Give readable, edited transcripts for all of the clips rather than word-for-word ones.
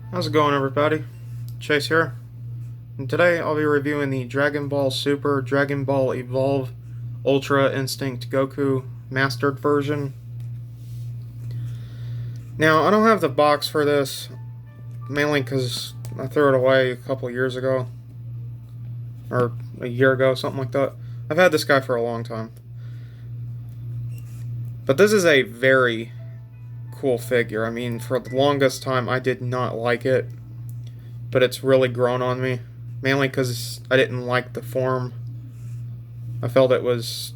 How's it going, everybody? Chase here, and today I'll be reviewing the Dragon Ball Super Dragon Ball Evolve Ultra Instinct Goku Mastered version. Now, I don't have the box for this, mainly because I threw it away a couple years ago, or a year ago, something like that. I've had this guy for a long time. But this is a very cool figure. I mean, for the longest time, I did not like it, but it's really grown on me. Mainly because I didn't like the form. I felt it was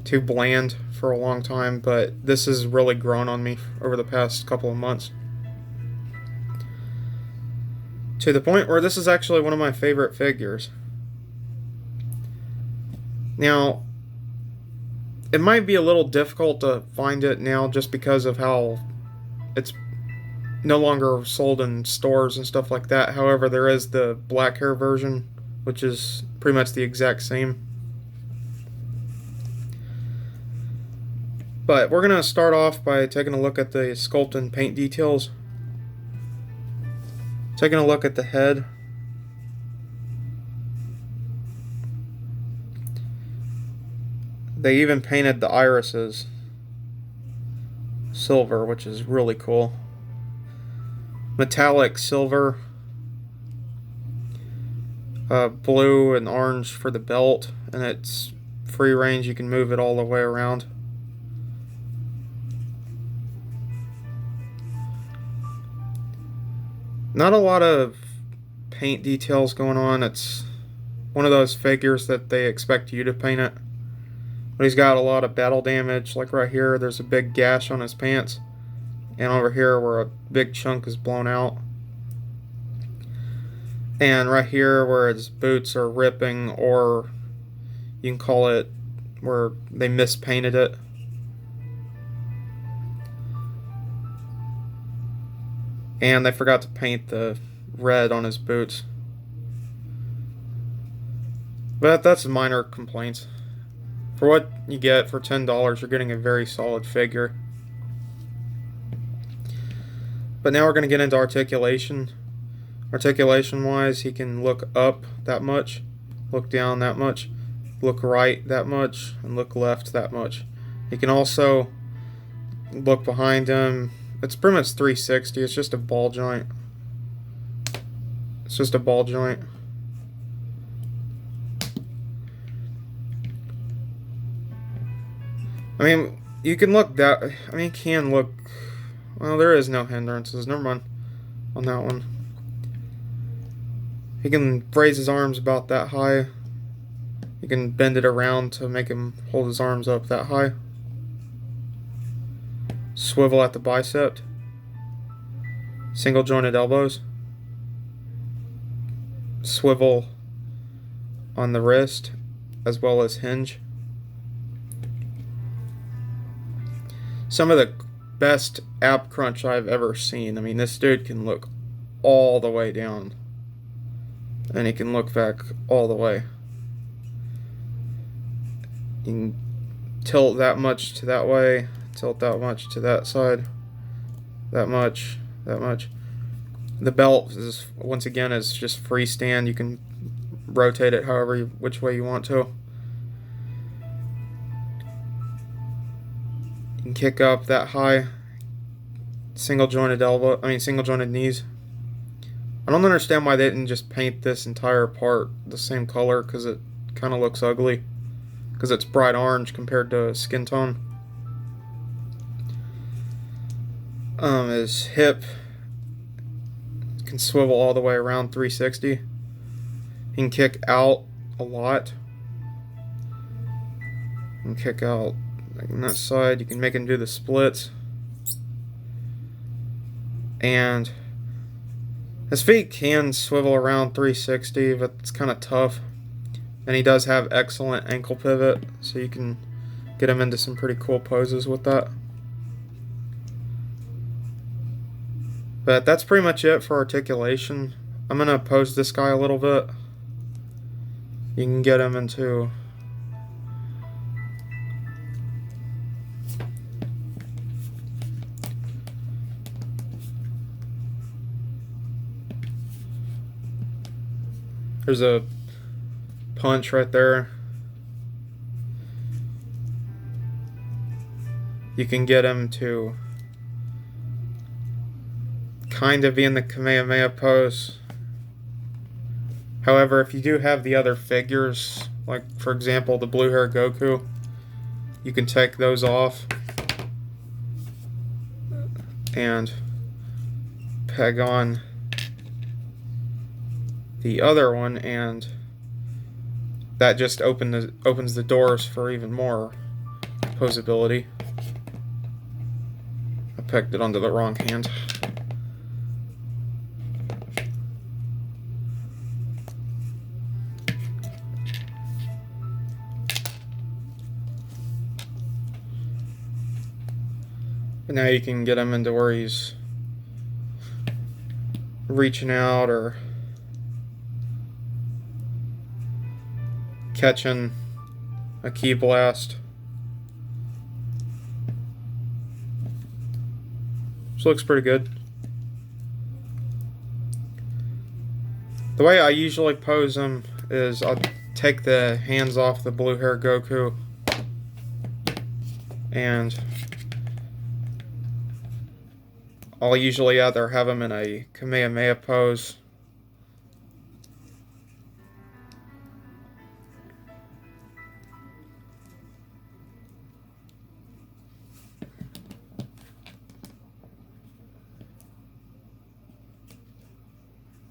too bland for a long time, but this has really grown on me over the past couple of months. To the point where this is actually one of my favorite figures. Now, it might be a little difficult to find it now just because of how it's no longer sold in stores and stuff like that. However, there is the black hair version, which is pretty much the exact same. But we're going to start off by taking a look at the sculpt and paint details. Taking a look at the head. They even painted the irises silver, which is really cool. Metallic silver. Blue and orange for the belt, and it's free range. You can move it all the way around. Not a lot of paint details going on. It's one of those figures that they expect you to paint it. But he's got a lot of battle damage. Like right here, there's a big gash on his pants. And over here where a big chunk is blown out. And right here where his boots are ripping, or you can call it where they mispainted it. And they forgot to paint the red on his boots. But that's minor complaints. For what you get for $10, you're getting a very solid figure. But now we're going to get into articulation. Articulation wise, he can look up that much, look down that much, look right that much, and look left that much. He can also look behind him. It's pretty much 360. It's just a ball joint. It's just a ball joint. I mean, you can look that. I mean, you can look. Well, there is no hindrances. Never mind on that one. He can raise his arms about that high. You can bend it around to make him hold his arms up that high. Swivel at the bicep. Single jointed elbows. Swivel on the wrist, as well as hinge. Some of the best ab crunch I've ever seen. I mean, this dude can look all the way down. And he can look back all the way. You can tilt that much to that way, tilt that much to that side, that much, that much. The belt is, once again, is just freestand. You can rotate it which way you want to. You can kick up that high. Single jointed knees. I don't understand why they didn't just paint this entire part the same color, because it kind of looks ugly. Because it's bright orange compared to skin tone. His hip can swivel all the way around 360. He can kick out a lot. You can kick out like on that side. You can make him do the splits. And his feet can swivel around 360, but it's kind of tough. And he does have excellent ankle pivot, so you can get him into some pretty cool poses with that. But that's pretty much it for articulation. I'm going to pose this guy a little bit. You can get him into There's a punch right there. You can get him to kind of be in the Kamehameha pose. However, if you do have the other figures, like for example the blue hair Goku, you can take those off and peg on the other one, and that just opens the doors for even more posability. I pegged it onto the wrong hand. And now you can get him into where he's reaching out or catching a ki blast. This looks pretty good. The way I usually pose him is I'll take the hands off the blue hair Goku and I'll usually either have him in a Kamehameha pose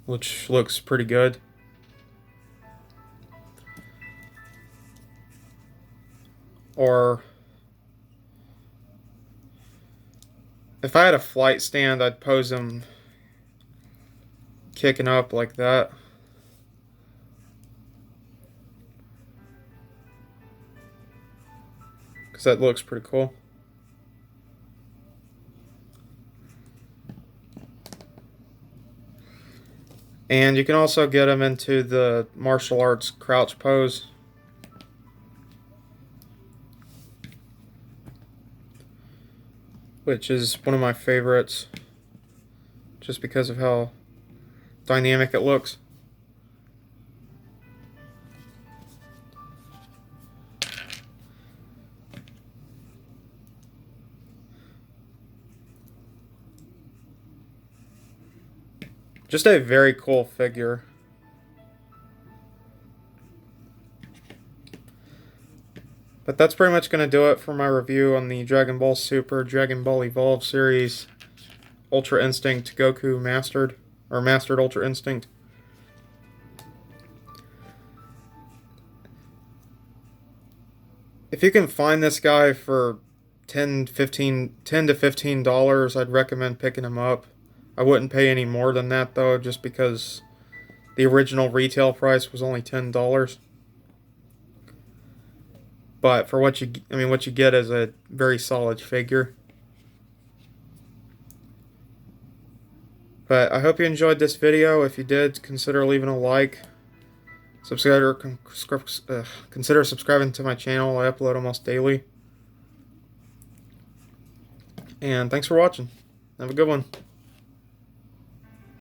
which looks pretty good. Or if I had a flight stand, I'd pose him kicking up like that. Because that looks pretty cool. And you can also get him into the martial arts crouch pose. Which is one of my favorites, just because of how dynamic it looks. Just a very cool figure. But that's pretty much going to do it for my review on the Dragon Ball Super, Dragon Ball Evolved series, Ultra Instinct Goku Mastered, or Mastered Ultra Instinct. If you can find this guy for $10 to $15, I'd recommend picking him up. I wouldn't pay any more than that though, just because the original retail price was only $10. But for what you get is a very solid figure. But I hope you enjoyed this video. If you did, consider leaving a like. Consider subscribing to my channel. I upload almost daily. And thanks for watching. Have a good one.